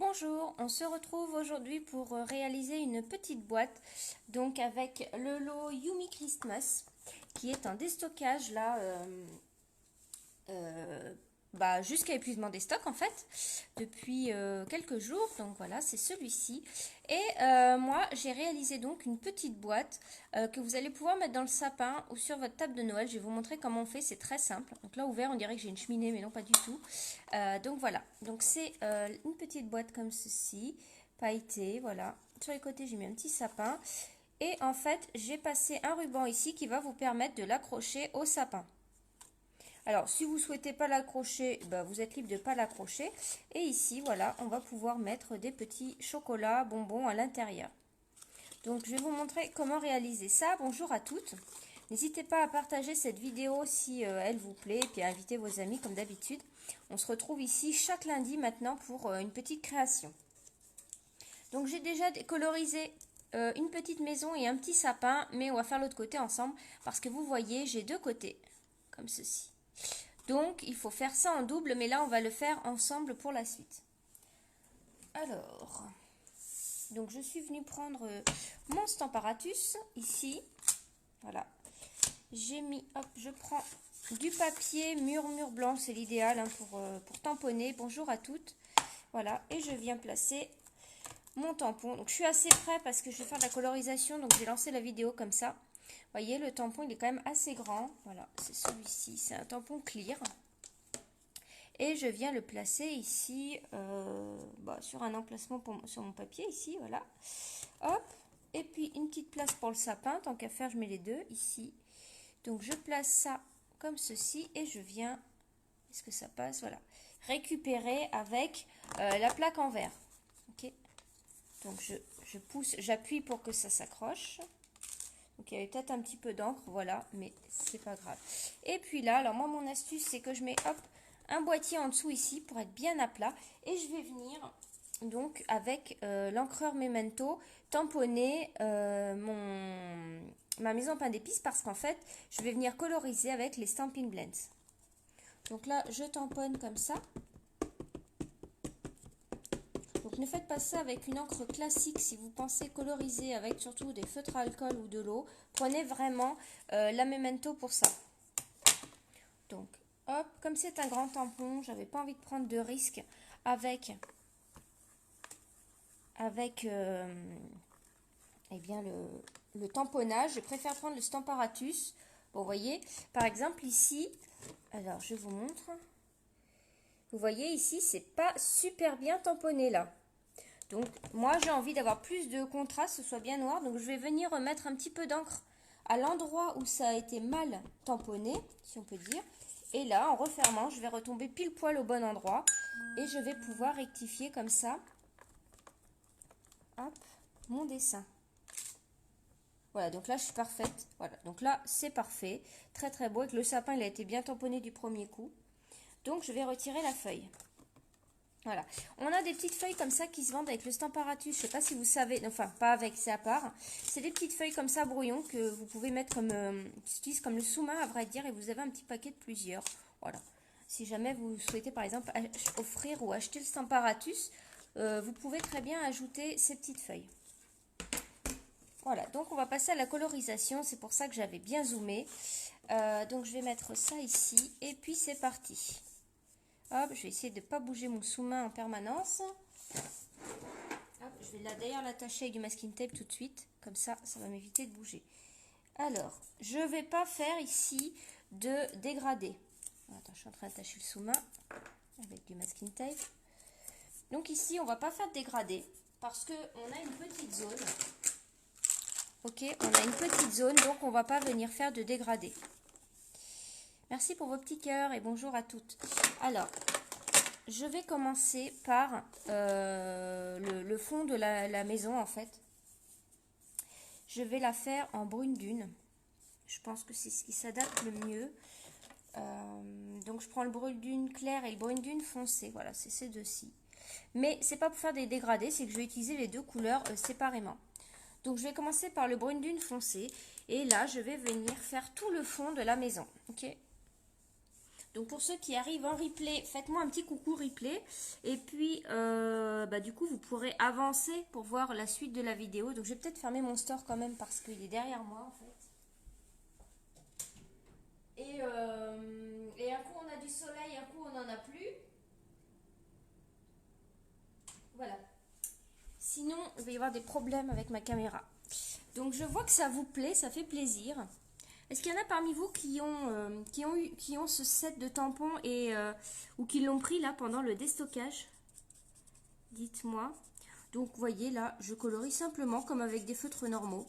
Bonjour, on se retrouve aujourd'hui pour réaliser une petite boîte donc avec le lot Yumi Christmas qui est un déstockage là jusqu'à épuisement des stocks en fait depuis quelques jours. Donc voilà, c'est celui-ci. Et moi j'ai réalisé donc une petite boîte que vous allez pouvoir mettre dans le sapin ou sur votre table de Noël. Je vais vous montrer comment on fait, c'est très simple. Donc là ouvert on dirait que j'ai une cheminée mais non pas du tout. Donc voilà, donc c'est une petite boîte comme ceci, pailletée, voilà. Sur les côtés j'ai mis un petit sapin. Et en fait j'ai passé un ruban ici qui va vous permettre de l'accrocher au sapin. Alors, si vous ne souhaitez pas l'accrocher, vous êtes libre de ne pas l'accrocher. Et ici, voilà, on va pouvoir mettre des petits chocolats, bonbons à l'intérieur. Donc, je vais vous montrer comment réaliser ça. Bonjour à toutes. N'hésitez pas à partager cette vidéo si elle vous plaît et puis à inviter vos amis comme d'habitude. On se retrouve ici chaque lundi maintenant pour une petite création. Donc, j'ai déjà colorisé une petite maison et un petit sapin, mais on va faire l'autre côté ensemble parce que vous voyez, j'ai deux côtés, comme ceci. Donc, il faut faire ça en double, mais là, on va le faire ensemble pour la suite. Alors, donc je suis venue prendre mon Stamparatus, ici. Voilà. J'ai mis, hop, je prends du papier mur blanc, c'est l'idéal pour tamponner. Bonjour à toutes. Voilà, et je viens placer mon tampon. Donc, je suis assez près parce que je vais faire de la colorisation, donc j'ai lancé la vidéo comme ça. Vous voyez, le tampon, il est quand même assez grand. Voilà, c'est celui-ci. C'est un tampon clear. Et je viens le placer ici, sur un emplacement sur mon papier, ici, voilà. Hop, et puis une petite place pour le sapin. Tant qu'à faire, je mets les deux, ici. Donc, je place ça comme ceci et je viens, est-ce que ça passe? Voilà. Récupérer avec la plaque en verre. Ok. Donc, je pousse, j'appuie pour que ça s'accroche. Donc il y avait peut-être un petit peu d'encre, voilà, mais c'est pas grave. Et puis là, alors moi mon astuce c'est que je mets hop un boîtier en dessous ici pour être bien à plat et je vais venir donc avec l'encreur Memento tamponner ma mise en pain d'épices parce qu'en fait je vais venir coloriser avec les Stampin' Blends. Donc là je tamponne comme ça. Donc ne faites pas ça avec une encre classique si vous pensez coloriser avec surtout des feutres à alcool ou de l'eau. Prenez vraiment la Memento pour ça. Donc hop, comme c'est un grand tampon, j'avais pas envie de prendre de risque avec eh bien le tamponnage. Je préfère prendre le Stamparatus. Bon, vous voyez, par exemple ici, alors je vous montre. Vous voyez ici, c'est pas super bien tamponné là. Donc moi j'ai envie d'avoir plus de contraste, ce soit bien noir. Donc je vais venir remettre un petit peu d'encre à l'endroit où ça a été mal tamponné, si on peut dire. Et là, en refermant, je vais retomber pile poil au bon endroit. Et je vais pouvoir rectifier comme ça, hop, mon dessin. Voilà, donc là je suis parfaite. Voilà, donc là c'est parfait. Très très beau. Et que le sapin il a été bien tamponné du premier coup. Donc je vais retirer la feuille. Voilà, on a des petites feuilles comme ça qui se vendent avec le Stamparatus. Je ne sais pas si vous savez, enfin pas avec, c'est à part. C'est des petites feuilles comme ça brouillon que vous pouvez mettre comme, qui s'utilisent comme le sous-main à vrai dire. Et vous avez un petit paquet de plusieurs. Voilà. Si jamais vous souhaitez par exemple offrir ou acheter le Stamparatus, vous pouvez très bien ajouter ces petites feuilles. Voilà, donc on va passer à la colorisation. C'est pour ça que j'avais bien zoomé. Donc je vais mettre ça ici et puis c'est parti. Hop, je vais essayer de ne pas bouger mon sous-main en permanence. Hop, je vais d'ailleurs l'attacher avec du masking tape tout de suite. Comme ça, ça va m'éviter de bouger. Alors, je ne vais pas faire ici de dégradé. Attends, je suis en train d'attacher le sous-main avec du masking tape. Donc ici, on ne va pas faire de dégradé parce qu'on a une petite zone. Ok, on a une petite zone, donc on ne va pas venir faire de dégradé. Merci pour vos petits cœurs et bonjour à toutes. Alors, je vais commencer par le fond de la maison en fait. Je vais la faire en brune dune. Je pense que c'est ce qui s'adapte le mieux. Donc je prends le brune dune clair et le brune dune foncé. Voilà, c'est ces deux-ci. Mais c'est pas pour faire des dégradés, c'est que je vais utiliser les deux couleurs séparément. Donc je vais commencer par le brune dune foncé. Et là, je vais venir faire tout le fond de la maison. Ok ? Donc pour ceux qui arrivent en replay, faites-moi un petit coucou replay. Et puis du coup vous pourrez avancer pour voir la suite de la vidéo. Donc je vais peut-être fermer mon store quand même parce qu'il est derrière moi en fait. Et un coup on a du soleil, un coup on n'en a plus. Voilà. Sinon il va y avoir des problèmes avec ma caméra. Donc je vois que ça vous plaît, ça fait plaisir. Est-ce qu'il y en a parmi vous qui ont ce set de tampons ou qui l'ont pris là pendant le déstockage? Dites-moi. Donc vous voyez là, je colorie simplement comme avec des feutres normaux.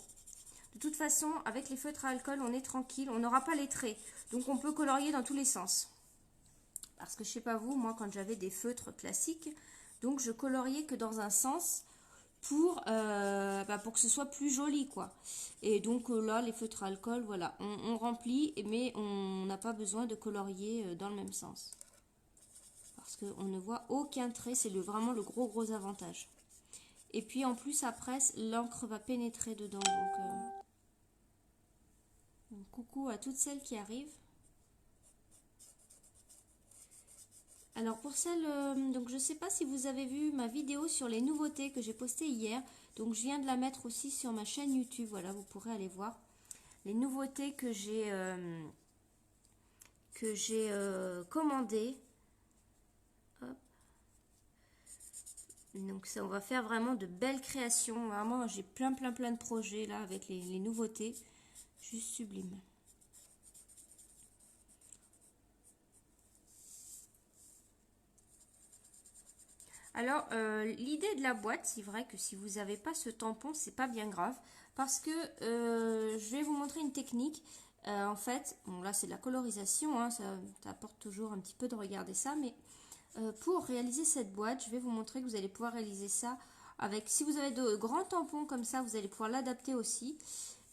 De toute façon, avec les feutres à alcool, on est tranquille, on n'aura pas les traits. Donc on peut colorier dans tous les sens. Parce que je sais pas vous, moi quand j'avais des feutres classiques, donc je coloriais que dans un sens pour que ce soit plus joli quoi. Et donc là les feutres à alcool, voilà, on remplit mais on n'a pas besoin de colorier dans le même sens. Parce qu'on ne voit aucun trait, c'est vraiment le gros avantage. Et puis en plus après l'encre va pénétrer dedans. Donc coucou à toutes celles qui arrivent. Alors pour celles, donc je sais pas si vous avez vu ma vidéo sur les nouveautés que j'ai postée hier. Donc je viens de la mettre aussi sur ma chaîne YouTube. Voilà, vous pourrez aller voir les nouveautés que j'ai commandées. Hop. Donc ça, on va faire vraiment de belles créations. Vraiment, j'ai plein de projets là avec les nouveautés. Juste sublime. Alors, l'idée de la boîte, c'est vrai que si vous n'avez pas ce tampon, c'est pas bien grave. Parce que je vais vous montrer une technique. En fait, bon là c'est de la colorisation, hein, ça apporte toujours un petit peu de regarder ça. Mais pour réaliser cette boîte, je vais vous montrer que vous allez pouvoir réaliser ça avec, si vous avez de grands tampons comme ça, vous allez pouvoir l'adapter aussi.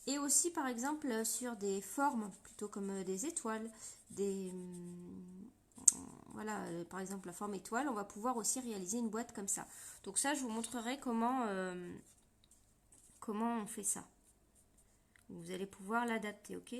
Et aussi par exemple sur des formes, plutôt comme des étoiles, voilà, par exemple la forme étoile, on va pouvoir aussi réaliser une boîte comme ça. Donc ça, je vous montrerai comment on fait ça. Vous allez pouvoir l'adapter, ok?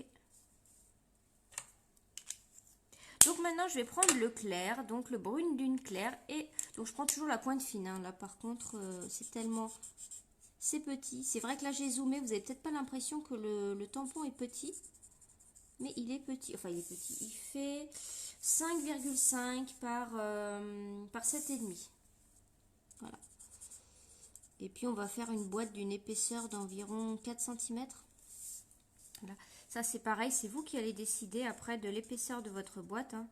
Donc maintenant, je vais prendre le clair, donc le brune d'une claire. Et donc je prends toujours la pointe fine, hein. Là par contre, c'est petit. C'est vrai que là j'ai zoomé, vous n'avez peut-être pas l'impression que le tampon est petit. Mais il est petit, enfin il est petit. Il fait 5,5 par 7,5. Voilà. Et puis on va faire une boîte d'une épaisseur d'environ 4 cm. Voilà. Ça c'est pareil, c'est vous qui allez décider après de l'épaisseur de votre boîte. Hein,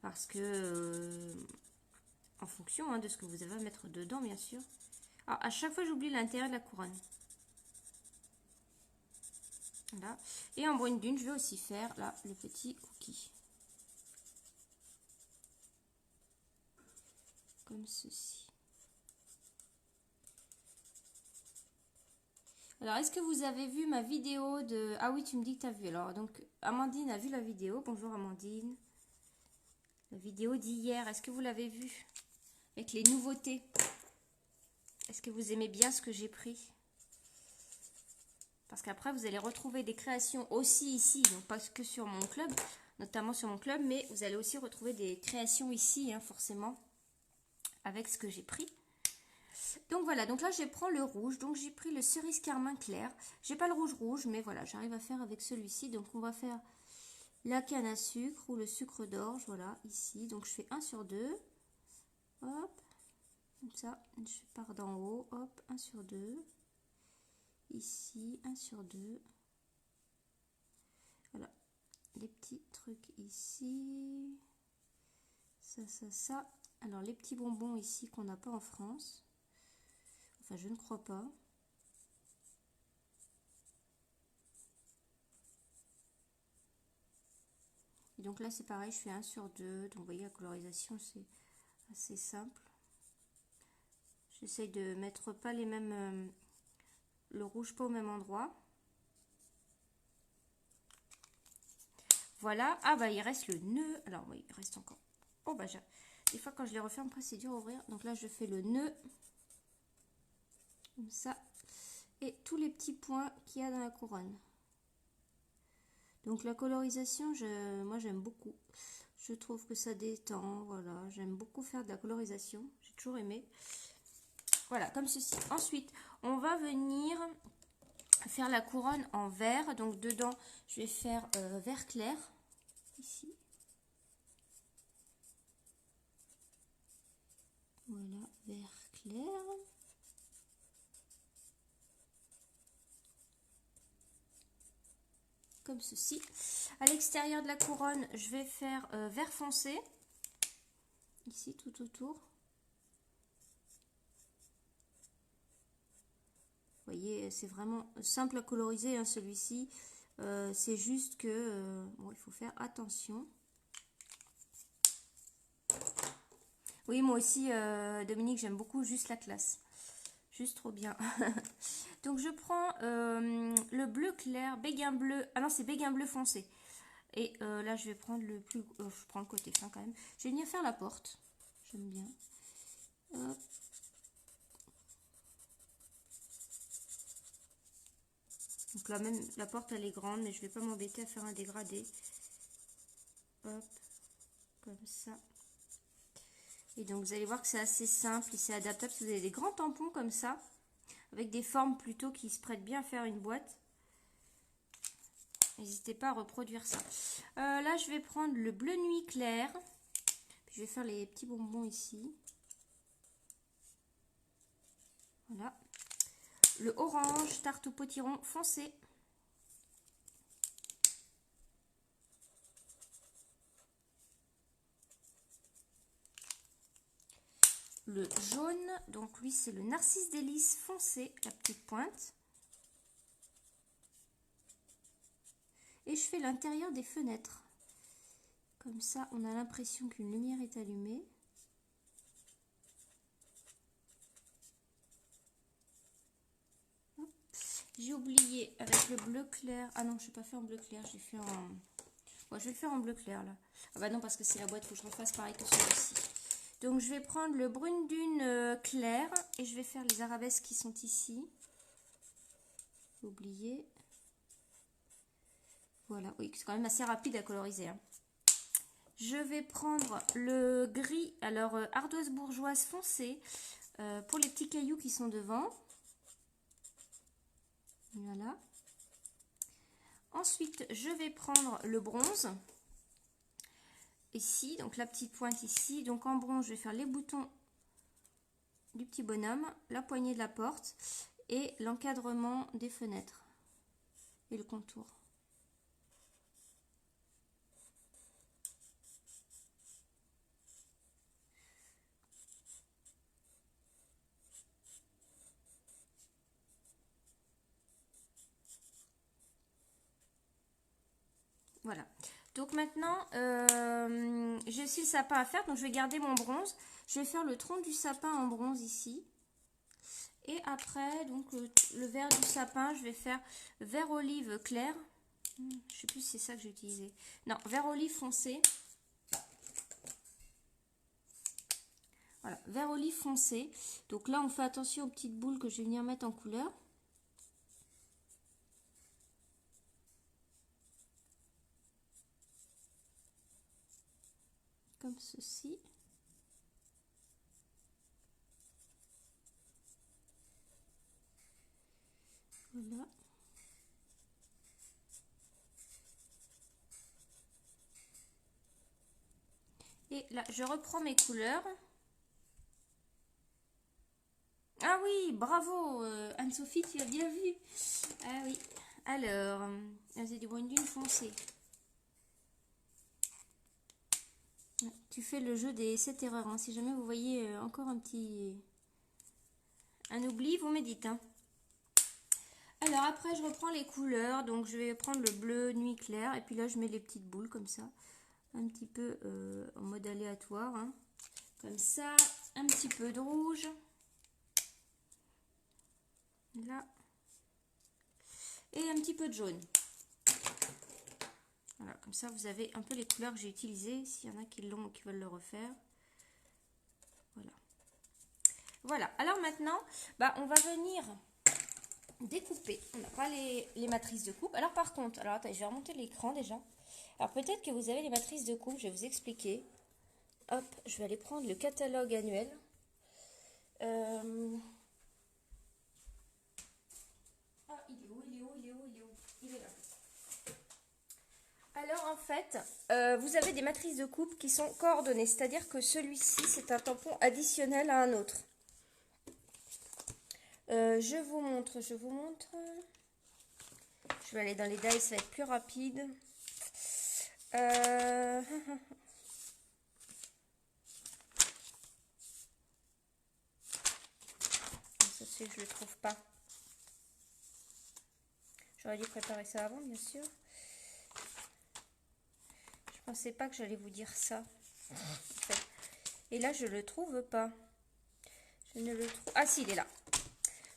parce que en fonction de ce que vous avez à mettre dedans bien sûr. Alors à chaque fois j'oublie l'intérieur de la couronne. Voilà. Et en brune dune, je vais aussi faire là le petit cookie. Comme ceci. Alors, est-ce que vous avez vu ma vidéo de... Ah oui, tu me dis que tu as vu. Alors, donc, Amandine a vu la vidéo. Bonjour Amandine. La vidéo d'hier, est-ce que vous l'avez vue? Avec les nouveautés. Est-ce que vous aimez bien ce que j'ai pris? Parce qu'après, vous allez retrouver des créations aussi ici. Donc, pas que sur mon club, notamment sur mon club. Mais vous allez aussi retrouver des créations ici, hein, forcément. Avec ce que j'ai pris. Donc voilà, donc là je prends le rouge, donc j'ai pris le cerise carmin clair. J'ai pas le rouge, mais voilà, j'arrive à faire avec celui-ci. Donc on va faire la canne à sucre ou le sucre d'orge, voilà, ici. Donc je fais 1 sur 2, hop, comme ça, je pars d'en haut, hop, 1 sur 2, ici, 1 sur 2. Voilà, les petits trucs ici, ça. Alors les petits bonbons ici qu'on n'a pas en France. Enfin, je ne crois pas. Et donc là, c'est pareil, je fais 1 sur 2. Donc, vous voyez, la colorisation, c'est assez simple. J'essaye de mettre pas les mêmes... le rouge pas au même endroit. Voilà. Ah, bah, il reste le nœud. Alors, oui, il reste encore. Oh, bah, des fois, quand je les referme, après, c'est dur à ouvrir. Donc là, je fais le nœud. Comme ça. Et tous les petits points qu'il y a dans la couronne. Donc la colorisation, moi j'aime beaucoup. Je trouve que ça détend, voilà. J'aime beaucoup faire de la colorisation, j'ai toujours aimé. Voilà, comme ceci. Ensuite, on va venir faire la couronne en vert. Donc dedans, je vais faire vert clair, ici. Voilà, vert clair. Comme ceci. À l'extérieur de la couronne, je vais faire vert foncé. Ici, tout autour. Vous voyez, c'est vraiment simple à coloriser, hein, celui-ci. C'est juste que bon, il faut faire attention. Oui, moi aussi, Dominique, j'aime beaucoup juste la classe. Juste trop bien. Donc, je prends le bleu clair, béguin bleu. Ah non, c'est béguin bleu foncé. Et là, je vais prendre le plus... je prends le côté fin quand même. Je vais venir faire la porte. J'aime bien. Hop. Donc là, même la porte, elle est grande, mais je ne vais pas m'embêter à faire un dégradé. Hop. Comme ça. Et donc, vous allez voir que c'est assez simple et c'est adaptable. Si vous avez des grands tampons comme ça, avec des formes plutôt qui se prêtent bien à faire une boîte, n'hésitez pas à reproduire ça. Là, je vais prendre le bleu nuit clair. Je vais faire les petits bonbons ici. Voilà. Le orange tarte au potiron foncé. Le jaune, donc lui c'est le narcisse délice foncé, la petite pointe. Et je fais l'intérieur des fenêtres. Comme ça, on a l'impression qu'une lumière est allumée. J'ai oublié avec le bleu clair. Ah non, je n'ai pas fait en bleu clair, j'ai fait en... Bon, je vais le faire en bleu clair là. Ah bah non, parce que c'est la boîte, il faut que je refasse pareil que celui-ci. Donc je vais prendre le brune dune clair et je vais faire les arabesques qui sont ici. Oublié. Voilà, oui, c'est quand même assez rapide à coloriser, hein. Je vais prendre le gris, alors ardoise bourgeoise foncée, pour les petits cailloux qui sont devant. Voilà. Ensuite, je vais prendre le bronze. Ici, donc la petite pointe ici. Donc en bronze, je vais faire les boutons du petit bonhomme, la poignée de la porte et l'encadrement des fenêtres et le contour. Voilà. Donc maintenant, j'ai aussi le sapin à faire. Donc je vais garder mon bronze. Je vais faire le tronc du sapin en bronze ici. Et après, donc le vert du sapin, je vais faire vert olive clair. Je sais plus si c'est ça que j'ai utilisé. Non, vert olive foncé. Voilà, vert olive foncé. Donc là, on fait attention aux petites boules que je vais venir mettre en couleur. Comme ceci. Voilà. Et là, je reprends mes couleurs. Ah oui, bravo Anne-Sophie, tu as bien vu. Ah oui. Alors, c'est du brune dune foncé. Tu fais le jeu des 7 erreurs. Hein. Si jamais vous voyez encore un oubli, vous me dites. Hein. Alors après, je reprends les couleurs. Donc, je vais prendre le bleu nuit clair. Et puis là, je mets les petites boules comme ça. Un petit peu en mode aléatoire. Hein. Comme ça. Un petit peu de rouge. Là. Et un petit peu de jaune. Voilà, comme ça vous avez un peu les couleurs que j'ai utilisées, s'il y en a qui l'ont ou qui veulent le refaire. Voilà. Voilà, alors maintenant, on va venir découper. On n'a pas les matrices de coupe. Alors par contre, alors attendez, je vais remonter l'écran déjà. Alors peut-être que vous avez les matrices de coupe, je vais vous expliquer. Hop, je vais aller prendre le catalogue annuel. Ah, il est où, il est où, il est où, il est où? Il est là. Alors en fait, vous avez des matrices de coupe qui sont coordonnées, c'est-à-dire que celui-ci, c'est un tampon additionnel à un autre. Je vous montre. Je vais aller dans les dies, ça va être plus rapide. Ça se fait que je le trouve pas. J'aurais dû préparer ça avant, bien sûr. Je pensais pas que j'allais vous dire ça. En fait. Et là, je le trouve pas. Je ne le trouve. Ah si, il est là.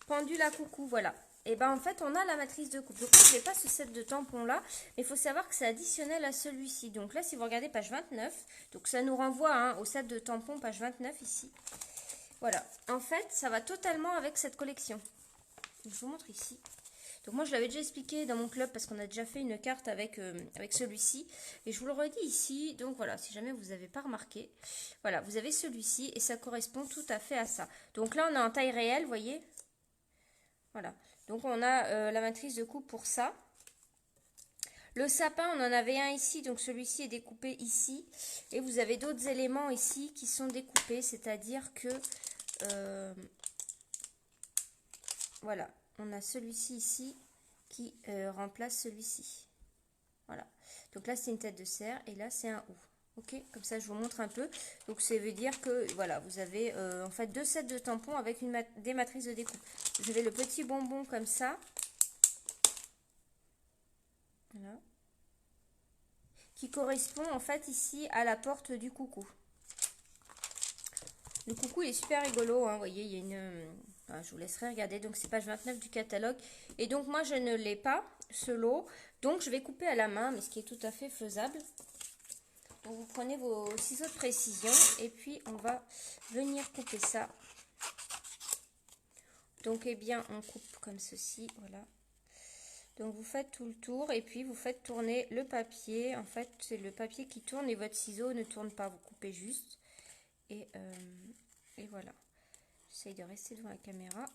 Pendule à coucou, voilà. Et ben en fait, on a la matrice de coupe. Donc moi, je n'ai pas ce set de tampons là, mais il faut savoir que c'est additionnel à celui-ci. Donc là, si vous regardez page 29, donc ça nous renvoie hein, au set de tampons page 29 ici. Voilà. En fait, ça va totalement avec cette collection. Donc, je vous montre ici. Donc moi, je l'avais déjà expliqué dans mon club parce qu'on a déjà fait une carte avec, avec celui-ci. Et je vous le redis ici. Donc voilà, si jamais vous n'avez pas remarqué. Voilà, vous avez celui-ci et ça correspond tout à fait à ça. Donc là, on a en taille réelle, vous voyez. Voilà. Donc on a la matrice de coupe pour ça. Le sapin, on en avait un ici, donc celui-ci est découpé ici. Et vous avez d'autres éléments ici qui sont découpés, c'est-à-dire que... voilà, on a celui-ci ici qui remplace celui-ci. Voilà. Donc là, c'est une tête de cerf et là, c'est un ou. Ok, comme ça, je vous montre un peu. Donc, ça veut dire que, voilà, vous avez en fait deux sets de tampons avec des matrices de découpe. Vous avez le petit bonbon comme ça. Voilà. Qui correspond en fait ici à la porte du coucou. Le coucou il est super rigolo, hein. Vous voyez, il y a une... je vous laisserai regarder, donc c'est page 29 du catalogue. Et donc moi je ne l'ai pas, ce lot, donc je vais couper à la main, mais ce qui est tout à fait faisable. Donc vous prenez vos ciseaux de précision et puis on va venir couper ça. Donc eh bien on coupe comme ceci, voilà. Donc vous faites tout le tour et puis vous faites tourner le papier. En fait, c'est le papier qui tourne et votre ciseau ne tourne pas. Vous coupez juste. Et voilà. J'essaye de rester devant la caméra.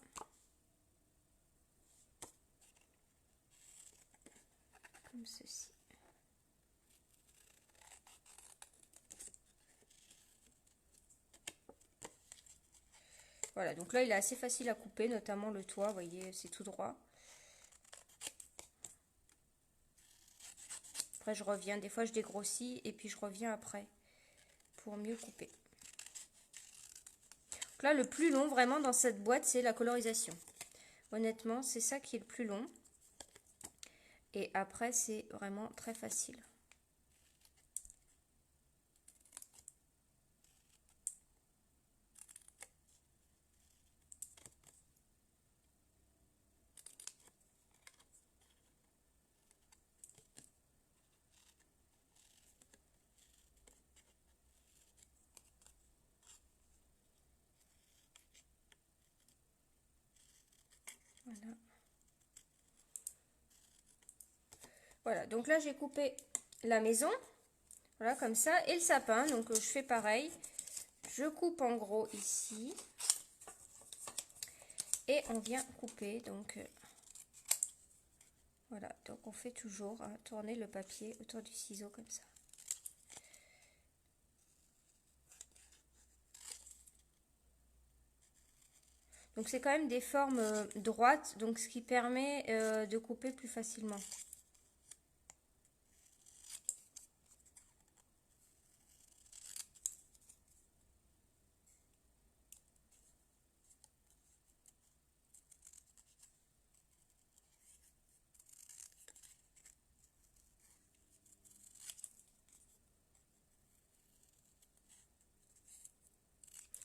Comme ceci. Voilà, donc là il est assez facile à couper, notamment le toit. Vous voyez, c'est tout droit. Après je reviens, des fois je dégrossis et puis je reviens après pour mieux couper. Donc là le plus long vraiment dans cette boîte c'est la colorisation. Honnêtement c'est ça qui est le plus long. Et après c'est vraiment très facile. Voilà. Voilà, donc là j'ai coupé la maison, voilà comme ça, et le sapin, donc je fais pareil, je coupe en gros ici, et on vient couper, donc voilà, donc on fait toujours hein, tourner le papier autour du ciseau comme ça. Donc c'est quand même des formes droites, donc ce qui permet de couper plus facilement.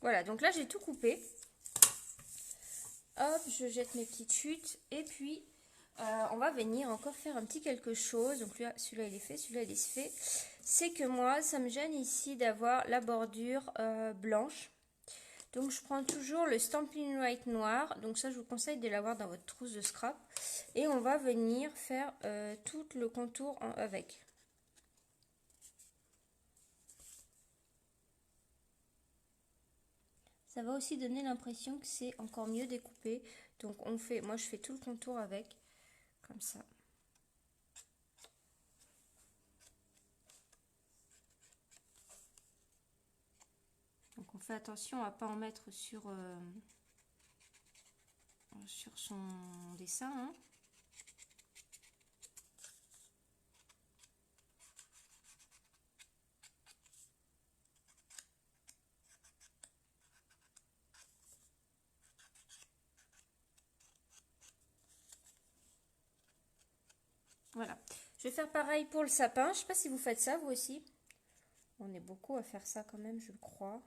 Voilà, donc là j'ai tout coupé. Hop, je jette mes petites chutes et puis on va venir encore faire un petit quelque chose. Donc celui-là il est fait, celui-là il est fait. C'est que moi, ça me gêne ici d'avoir la bordure blanche. Donc je prends toujours le Stampin' Right noir. Donc ça je vous conseille de l'avoir dans votre trousse de scrap. Et on va venir faire tout le contour avec. ça va aussi donner l'impression que c'est encore mieux découpé. Donc moi je fais tout le contour avec, comme ça. Donc on fait attention à ne pas en mettre sur son dessin, hein. Voilà, je vais faire pareil pour le sapin. Je ne sais pas si vous faites ça vous aussi. On est beaucoup à faire ça quand même, je crois.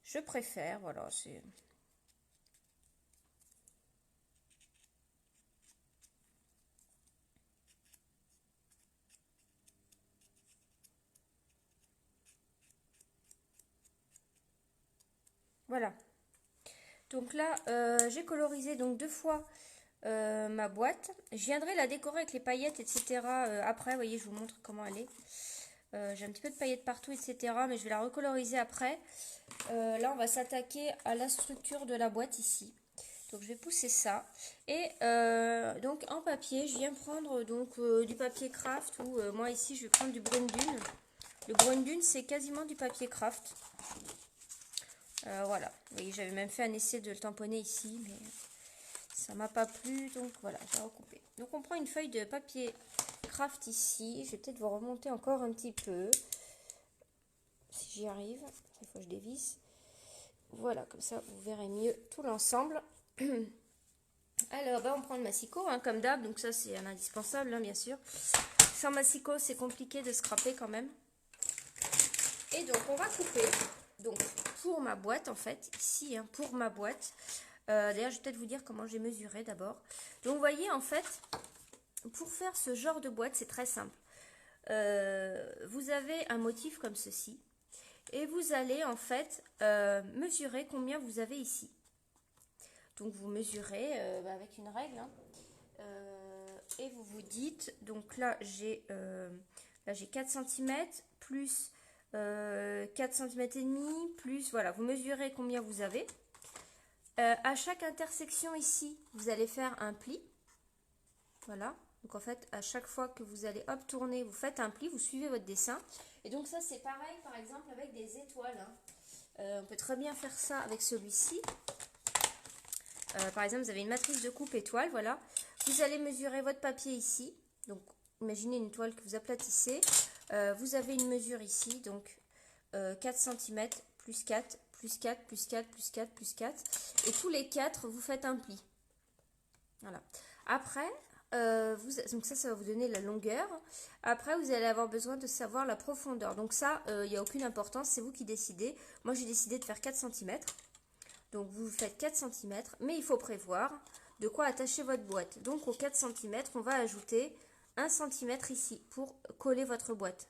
Je préfère, voilà, c'est... Voilà. Donc là, j'ai colorisé donc 2 fois ma boîte. Je viendrai la décorer avec les paillettes, etc. Après, vous voyez, je vous montre comment elle est. J'ai un petit peu de paillettes partout, etc. Mais je vais la recoloriser après. Là, on va s'attaquer à la structure de la boîte ici. Donc, je vais pousser ça. Et donc, en papier, je viens prendre donc du papier craft. Ou moi, ici, je vais prendre du Brune Dune. Le Brune Dune, c'est quasiment du papier craft. Voilà. Vous voyez, j'avais même fait un essai de le tamponner ici. Mais ça m'a pas plu. Donc, voilà, j'ai recoupé. Donc, on prend une feuille de papier craft ici. Je vais peut-être vous remonter encore un petit peu. Si j'y arrive. Il faut que je dévisse. Voilà, comme ça, vous verrez mieux tout l'ensemble. Alors, on prend le massicot, hein, comme d'hab. Donc ça, c'est un indispensable, hein, bien sûr. Sans massicot, c'est compliqué de scraper quand même. Et donc, on va couper. Donc, pour ma boîte, en fait, ici, hein, pour ma boîte. D'ailleurs, je vais peut-être vous dire comment j'ai mesuré d'abord. Donc, vous voyez, en fait, pour faire ce genre de boîte, c'est très simple. Vous avez un motif comme ceci. Et vous allez, en fait, mesurer combien vous avez ici. Donc, vous mesurez avec une règle. Hein. Et vous vous dites, donc là, j'ai 4 cm plus 4 cm et demi, plus, voilà, vous mesurez combien vous avez. À chaque intersection ici, vous allez faire un pli. Voilà. Donc en fait, à chaque fois que vous allez tourner, vous faites un pli, vous suivez votre dessin. Et donc ça, c'est pareil, par exemple, avec des étoiles. Hein. On peut très bien faire ça avec celui-ci. Par exemple, vous avez une matrice de coupe étoile, voilà. Vous allez mesurer votre papier ici. Donc, imaginez une toile que vous aplatissez. Vous avez une mesure ici, donc 4 cm, plus 4, plus 4, plus 4, plus 4, plus 4. Et tous les 4, vous faites un pli. Voilà. Après, donc ça va vous donner la longueur. Après, vous allez avoir besoin de savoir la profondeur. Donc ça, il n'y a aucune importance, c'est vous qui décidez. Moi, j'ai décidé de faire 4 cm. Donc, vous faites 4 cm, mais il faut prévoir de quoi attacher votre boîte. Donc, aux 4 cm, on va ajouter 1 cm ici pour coller votre boîte.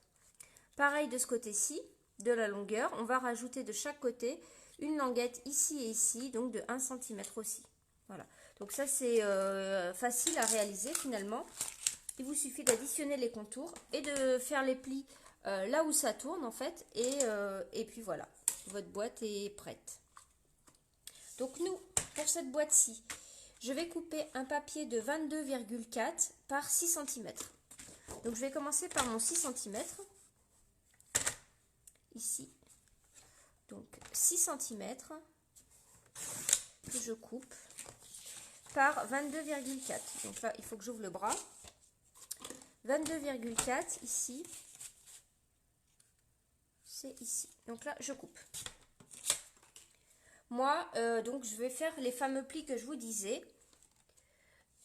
Pareil de ce côté-ci, de la longueur, on va rajouter de chaque côté une languette ici et ici, donc de 1 cm aussi. Voilà. Donc ça, c'est facile à réaliser finalement. Il vous suffit d'additionner les contours et de faire les plis là où ça tourne en fait. Et puis voilà, votre boîte est prête. Donc nous, pour cette boîte-ci, je vais couper un papier de 22,4 par 6 cm. Donc je vais commencer par mon 6 cm. Ici. Donc 6 cm que je coupe par 22,4. Donc là, il faut que j'ouvre le bras. 22,4 ici. C'est ici. Donc là, je coupe. Moi, donc je vais faire les fameux plis que je vous disais.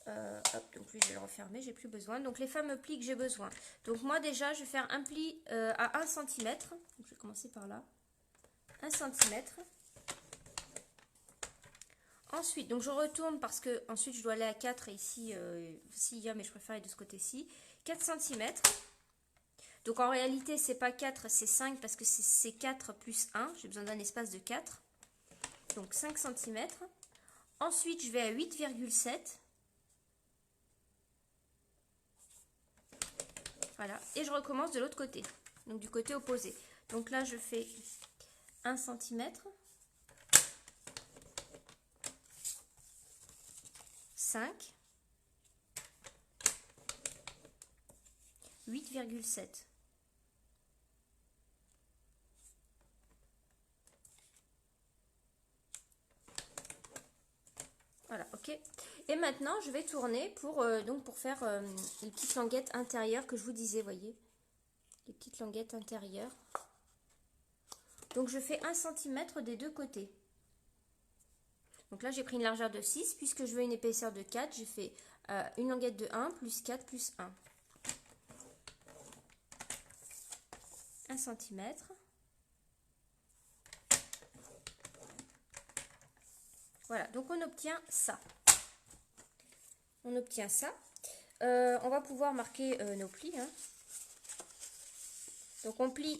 Hop, donc lui, je vais le refermer, j'ai plus besoin. Donc les fameux plis que j'ai besoin. Donc moi déjà, je vais faire un pli à 1 cm. Donc je vais commencer par là. 1 cm. Ensuite, donc je retourne parce que ensuite je dois aller à 4 et ici, s'il y a, mais je préfère aller de ce côté-ci. 4 cm. Donc en réalité, c'est pas 4, c'est 5 parce que c'est 4 plus 1. J'ai besoin d'un espace de 4. Donc 5 cm. Ensuite, je vais à 8,7. Voilà. Et je recommence de l'autre côté. Donc du côté opposé. Donc là, je fais 1 cm. 5, 8,7. Voilà, ok. Et maintenant, je vais tourner pour, donc pour faire les petites languettes intérieures que je vous disais, voyez. Les petites languettes intérieures. Donc, je fais 1 cm des deux côtés. Donc là, j'ai pris une largeur de 6. Puisque je veux une épaisseur de 4, j'ai fait une languette de 1 plus 4 plus 1. 1 cm. Voilà, donc on obtient ça. On obtient ça. On va pouvoir marquer nos plis. Hein. Donc on plie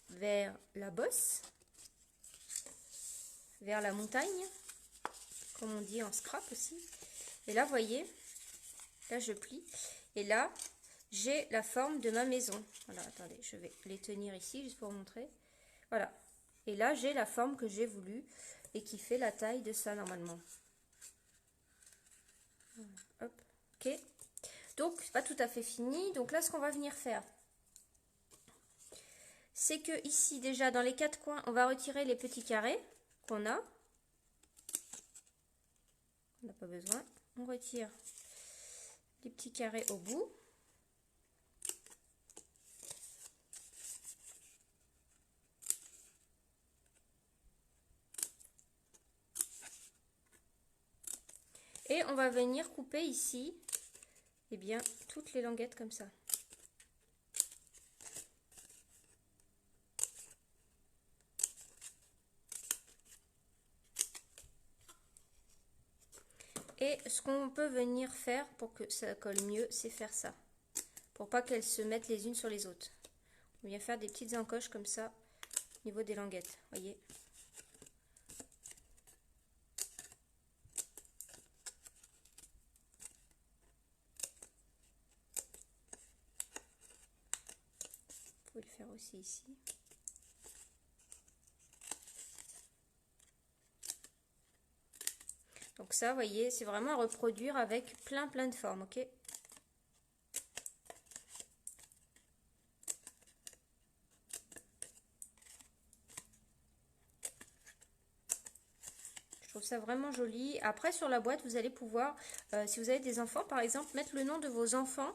vers la bosse, vers la montagne, comme on dit en scrap aussi. Et là, vous voyez, là je plie. Et là, j'ai la forme de ma maison. Voilà, attendez, je vais les tenir ici juste pour vous montrer. Voilà. Et là, j'ai la forme que j'ai voulu et qui fait la taille de ça normalement. Hop, ok. Donc, c'est pas tout à fait fini. Donc là, ce qu'on va venir faire, c'est que ici, déjà, dans les 4 coins, on va retirer les petits carrés qu'on a. On n'a pas besoin. On retire les petits carrés au bout. Et on va venir couper ici, eh bien, toutes les languettes comme ça. Et ce qu'on peut venir faire pour que ça colle mieux, c'est faire ça. Pour pas qu'elles se mettent les unes sur les autres. On vient faire des petites encoches comme ça au niveau des languettes, voyez. Vous pouvez le faire aussi ici. Donc ça, vous voyez, c'est vraiment à reproduire avec plein de formes, ok? Je trouve ça vraiment joli. Après, sur la boîte, vous allez pouvoir, si vous avez des enfants, par exemple, mettre le nom de vos enfants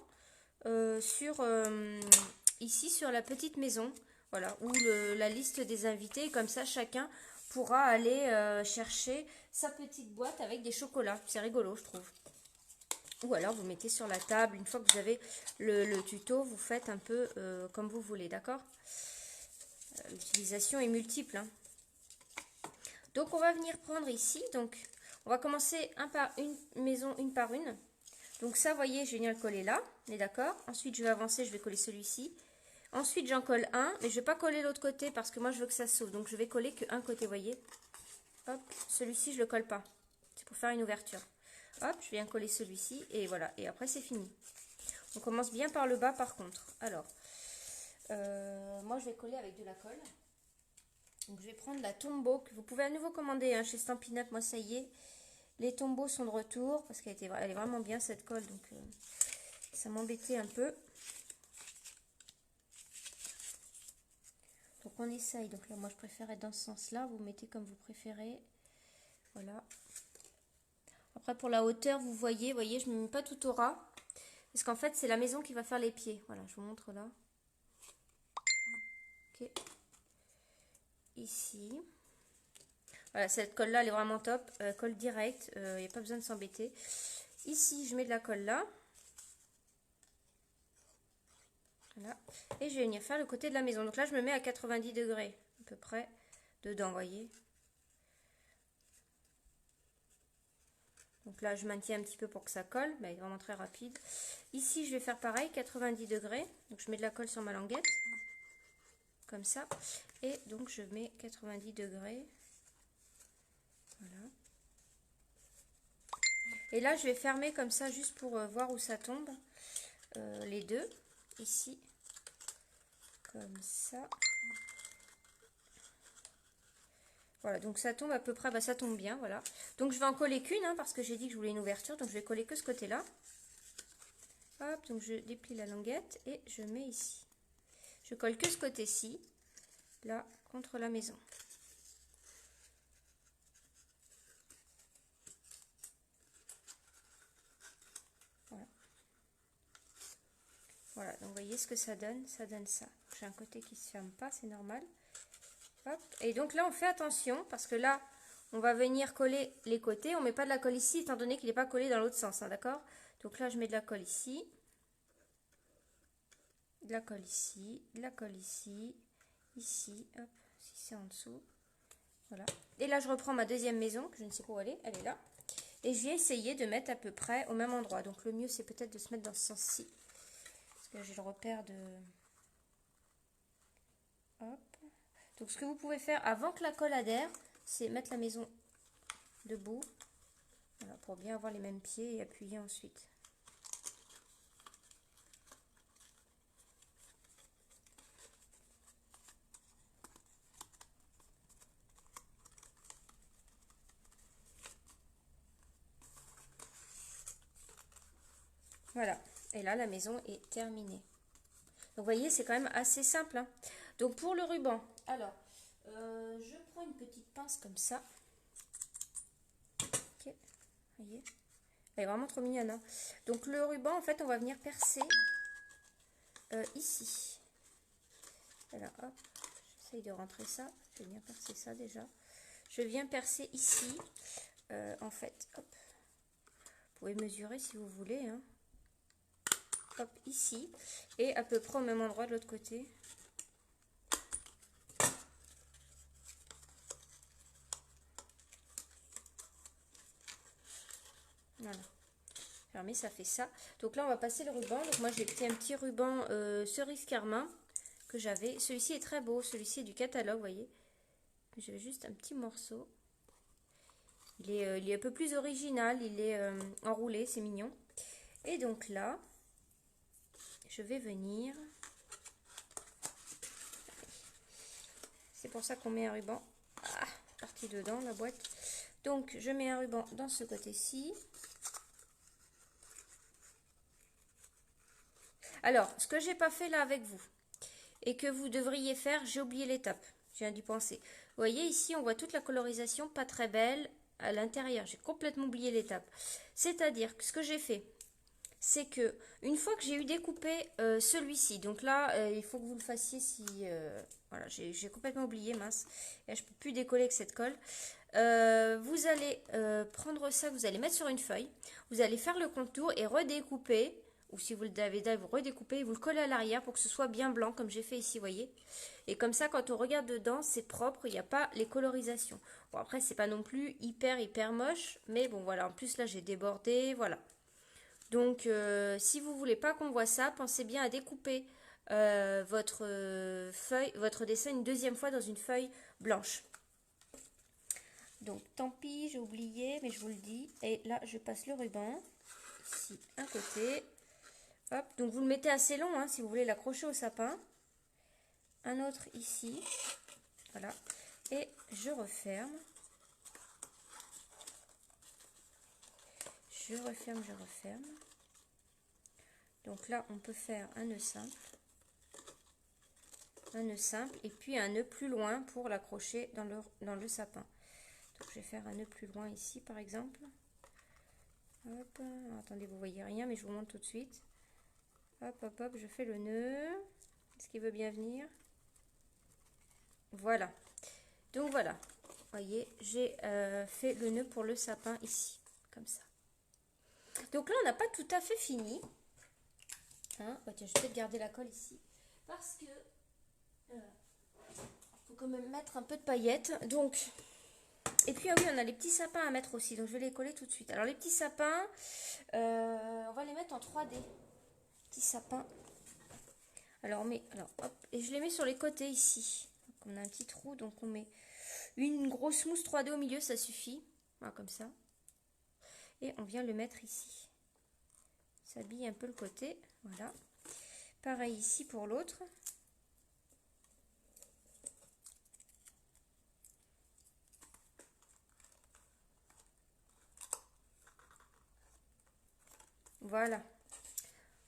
ici sur la petite maison. Voilà, ou la liste des invités. Comme ça, chacun pourra aller chercher sa petite boîte avec des chocolats. C'est rigolo, je trouve. Ou alors, vous mettez sur la table. Une fois que vous avez le tuto, vous faites un peu comme vous voulez, d'accord? L'utilisation est multiple, hein. Donc, on va venir prendre ici. Donc, on va commencer une maison, une par une. Donc ça, vous voyez, je vais venir le coller là. On est d'accord? Ensuite, je vais avancer, je vais coller celui-ci. Ensuite, j'en colle un, mais je ne vais pas coller l'autre côté parce que moi, je veux que ça s'ouvre. Donc, je vais coller qu'un côté, vous voyez. Hop, celui-ci, je ne le colle pas. C'est pour faire une ouverture. Hop, je viens coller celui-ci et voilà. Et après, c'est fini. On commence bien par le bas, par contre. Alors, moi, je vais coller avec de la colle. Donc, je vais prendre la Tombow que vous pouvez à nouveau commander hein, chez Stampin' Up. Moi, ça y est. Les Tombow sont de retour parce qu'elle est vraiment bien cette colle. Donc, ça m'embêtait un peu. Donc on essaye, donc là moi je préfère être dans ce sens-là, vous mettez comme vous préférez, voilà. Après pour la hauteur, vous voyez, je ne me mets pas tout au ras, parce qu'en fait c'est la maison qui va faire les pieds, voilà, je vous montre là. Ok, ici. Voilà, cette colle-là elle est vraiment top, colle directe, il n'y a pas besoin de s'embêter. Ici je mets de la colle là. Voilà. Et je vais venir faire le côté de la maison. Donc là, je me mets à 90 degrés, à peu près, dedans, voyez. Donc là, je maintiens un petit peu pour que ça colle, mais elle est vraiment très rapide. Ici, je vais faire pareil, 90 degrés. Donc je mets de la colle sur ma languette, comme ça. Et donc, je mets 90 degrés. Voilà. Et là, je vais fermer comme ça, juste pour voir où ça tombe. Les deux, ici. Comme ça. Voilà, donc ça tombe à peu près, bah ça tombe bien, voilà. Donc je vais en coller qu'une, hein, parce que j'ai dit que je voulais une ouverture, donc je vais coller que ce côté-là. Hop, donc je déplie la languette et je mets ici. Je colle que ce côté-ci, là, contre la maison. Voilà. Voilà, donc vous voyez ce que ça donne ça. J'ai un côté qui se ferme pas, c'est normal. Hop. Et donc là, on fait attention, parce que là, on va venir coller les côtés. On met pas de la colle ici, étant donné qu'il n'est pas collé dans l'autre sens, hein, d'accord? Donc là, je mets de la colle ici. De la colle ici, de la colle ici, ici, hop, si c'est en dessous. Voilà. Et là, je reprends ma deuxième maison, que je ne sais pas où elle est là. Et je vais essayer de mettre à peu près au même endroit. Donc le mieux, c'est peut-être de se mettre dans ce sens-ci. Parce que j'ai le repère de... Hop. Donc ce que vous pouvez faire avant que la colle adhère, c'est mettre la maison debout. Voilà, pour bien avoir les mêmes pieds et appuyer ensuite. Voilà. Et là, la maison est terminée. Donc, vous voyez, c'est quand même assez simple, hein. Donc, pour le ruban, alors, je prends une petite pince comme ça. Ok, vous voyez, elle est vraiment trop mignonne, hein. Donc, le ruban, en fait, on va venir percer ici. Voilà, hop, j'essaye de rentrer ça. Je vais bien percer ça déjà. Je viens percer ici, en fait, hop. Vous pouvez mesurer si vous voulez, hein. Hop, ici, et à peu près au même endroit de l'autre côté. Voilà. Fermé, ça fait ça. Donc là, on va passer le ruban. Donc moi, j'ai pris un petit ruban cerise carmin que j'avais. Celui-ci est très beau. Celui-ci est du catalogue, vous voyez. J'ai juste un petit morceau. Il est un peu plus original. Il est enroulé, c'est mignon. Et donc là, je vais venir... C'est pour ça qu'on met un ruban. Ah, parti dedans, la boîte. Donc, je mets un ruban dans ce côté-ci. Alors, ce que j'ai pas fait là avec vous, et que vous devriez faire, j'ai oublié l'étape. Je viens d'y penser. Vous voyez, ici, on voit toute la colorisation, pas très belle, à l'intérieur. J'ai complètement oublié l'étape. C'est-à-dire que ce que j'ai fait, c'est que une fois que j'ai eu découpé celui-ci, donc là, il faut que vous le fassiez si... voilà, j'ai complètement oublié, mince. Et là, je ne peux plus décoller avec cette colle. Vous allez prendre ça, vous allez mettre sur une feuille. Vous allez faire le contour et redécouper. Ou si vous l'avez déjà, vous redécoupez et vous le collez à l'arrière pour que ce soit bien blanc, comme j'ai fait ici, vous voyez. Et comme ça, quand on regarde dedans, c'est propre, il n'y a pas les colorisations. Bon, après, c'est pas non plus hyper moche, mais bon, voilà. En plus, là, j'ai débordé, voilà. Donc, si vous voulez pas qu'on voit ça, pensez bien à découper votre feuille, votre dessin une deuxième fois dans une feuille blanche. Donc, tant pis, j'ai oublié, mais je vous le dis. Et là, je passe le ruban. Ici, un côté. Hop, donc vous le mettez assez long, hein, si vous voulez l'accrocher au sapin. Un autre ici. Voilà. Et je referme. Je referme, je referme. Donc là, on peut faire un nœud simple. Un nœud simple et puis un nœud plus loin pour l'accrocher dans le sapin. Donc je vais faire un nœud plus loin ici par exemple. Hop, attendez, vous voyez rien mais je vous montre tout de suite. Hop, hop, hop, je fais le nœud. Est-ce qu'il veut bien venir? Voilà. Donc voilà, vous voyez, j'ai fait le nœud pour le sapin ici, comme ça. Donc là, on n'a pas tout à fait fini. Hein, bah tiens, je vais peut-être garder la colle ici. Parce que faut quand même mettre un peu de paillettes. Donc, et puis ah oui, on a les petits sapins à mettre aussi. Donc je vais les coller tout de suite. Alors les petits sapins, on va les mettre en 3D. Petits sapins. Alors on met, alors hop, et je les mets sur les côtés ici. Donc, on a un petit trou, donc on met une grosse mousse 3D au milieu, ça suffit. Voilà, comme ça. Et on vient le mettre ici. Ça habille un peu le côté. Voilà. Pareil ici pour l'autre. Voilà.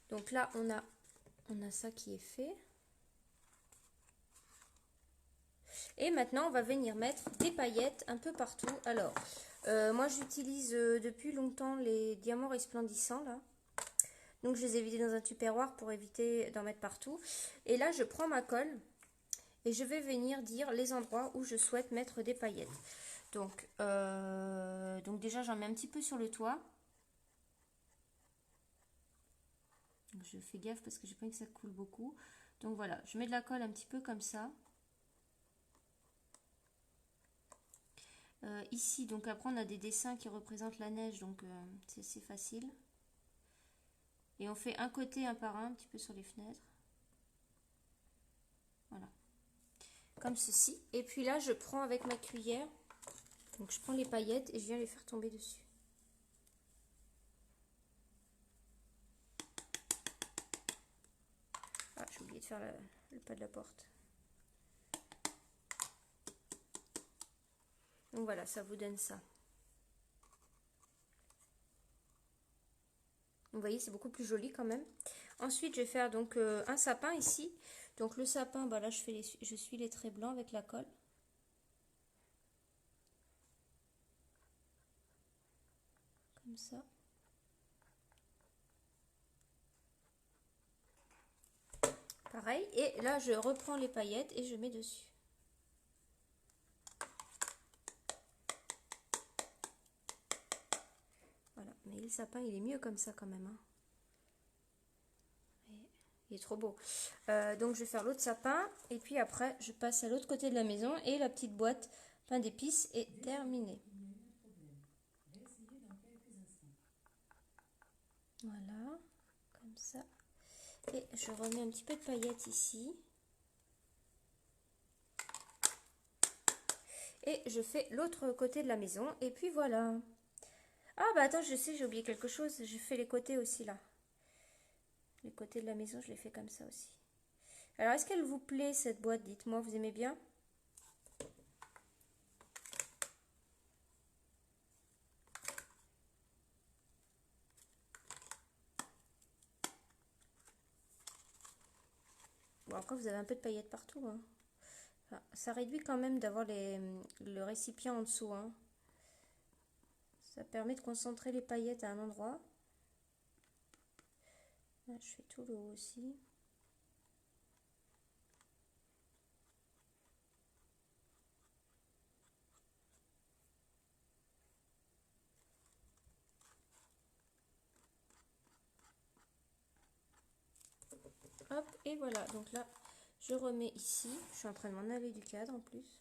Donc là, on a ça qui est fait. Et maintenant, on va venir mettre des paillettes un peu partout. Alors, moi, j'utilise depuis longtemps les diamants resplendissants, là. Donc, je les ai vidés dans un tupperware pour éviter d'en mettre partout. Et là, je prends ma colle et je vais venir dire les endroits où je souhaite mettre des paillettes. Donc déjà, j'en mets un petit peu sur le toit. Donc, je fais gaffe parce que j'ai pas envie que ça coule beaucoup. Donc voilà, je mets de la colle un petit peu comme ça. Ici, donc après, on a des dessins qui représentent la neige, donc c'est facile. Et on fait un côté un par un petit peu sur les fenêtres. Voilà. Comme ceci. Et puis là, je prends avec ma cuillère. Donc je prends les paillettes et je viens les faire tomber dessus. Ah, j'ai oublié de faire le pas de la porte. Donc voilà, ça vous donne ça. Vous voyez, c'est beaucoup plus joli quand même. Ensuite, je vais faire donc un sapin ici. Donc le sapin, bah là, je suis les traits blancs avec la colle. Comme ça. Pareil. Et là, je reprends les paillettes et je mets dessus. Voilà. Mais le sapin, il est mieux comme ça quand même, hein. Il est trop beau. Donc je vais faire l'autre sapin et puis après je passe à l'autre côté de la maison et la petite boîte pain d'épices est terminée. Voilà, comme ça. Et je remets un petit peu de paillettes ici. Et je fais l'autre côté de la maison et puis voilà. Ah bah attends, je sais, j'ai oublié quelque chose. Je fais les côtés aussi là. Les côtés de la maison, je les fais comme ça aussi. Alors, est-ce qu'elle vous plaît cette boîte? Dites-moi, vous aimez bien? Bon, après, vous avez un peu de paillettes partout, hein. Enfin, ça réduit quand même d'avoir le récipient en dessous, hein. Ça permet de concentrer les paillettes à un endroit. Là, je fais tout le haut aussi. Hop, et voilà. Donc là, je remets ici. Je suis en train de m'en aller du cadre en plus.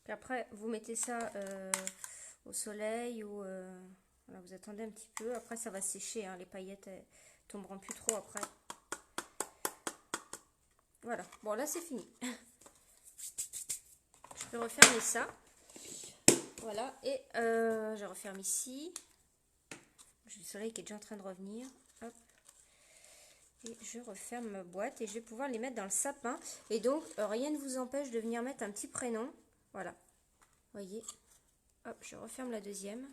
Puis après, vous mettez ça au soleil ou voilà, vous attendez un petit peu. Après, ça va sécher, hein. Les paillettes elles tomberont plus trop après. Voilà. Bon, là, c'est fini. Je peux refermer ça. Voilà. Et je referme ici. J'ai le soleil qui est déjà en train de revenir. Hop. Et je referme ma boîte et je vais pouvoir les mettre dans le sapin. Et donc, rien ne vous empêche de venir mettre un petit prénom. Voilà. Voyez. Hop, je referme la deuxième.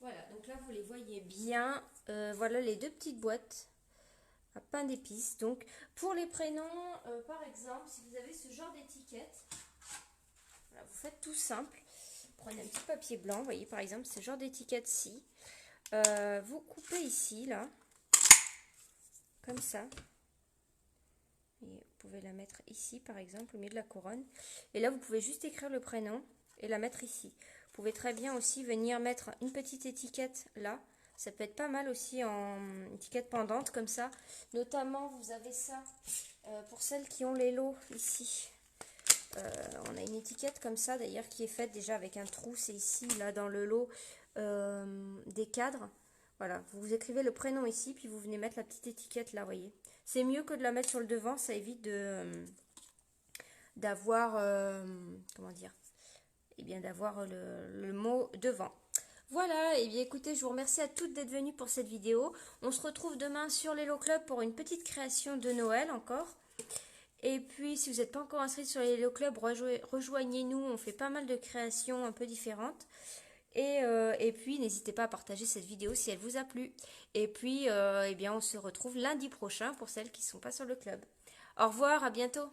Voilà, donc là, vous les voyez bien. Voilà les deux petites boîtes à pain d'épices. Donc, pour les prénoms, par exemple, si vous avez ce genre d'étiquette, voilà, vous faites tout simple. Prenez un petit papier blanc, vous voyez par exemple ce genre d'étiquette-ci. Vous coupez ici, là, comme ça. Et vous pouvez la mettre ici, par exemple, au milieu de la couronne. Et là, vous pouvez juste écrire le prénom et la mettre ici. Vous pouvez très bien aussi venir mettre une petite étiquette là. Ça peut être pas mal aussi en étiquette pendante, comme ça. Notamment, vous avez ça pour celles qui ont les lots ici. On a une étiquette comme ça d'ailleurs qui est faite déjà avec un trou, c'est ici là dans le lot des cadres. Voilà, vous écrivez le prénom ici puis vous venez mettre la petite étiquette là, voyez. C'est mieux que de la mettre sur le devant, ça évite d'avoir, comment dire, et bien d'avoir le mot devant. Voilà, et bien écoutez, je vous remercie à toutes d'être venues pour cette vidéo. On se retrouve demain sur l'Hello Club pour une petite création de Noël encore. Et puis, si vous n'êtes pas encore inscrit sur l'Hello Club, rejoignez-nous, on fait pas mal de créations un peu différentes. Et puis, n'hésitez pas à partager cette vidéo si elle vous a plu. Et puis, eh bien, on se retrouve lundi prochain pour celles qui ne sont pas sur le club. Au revoir, à bientôt.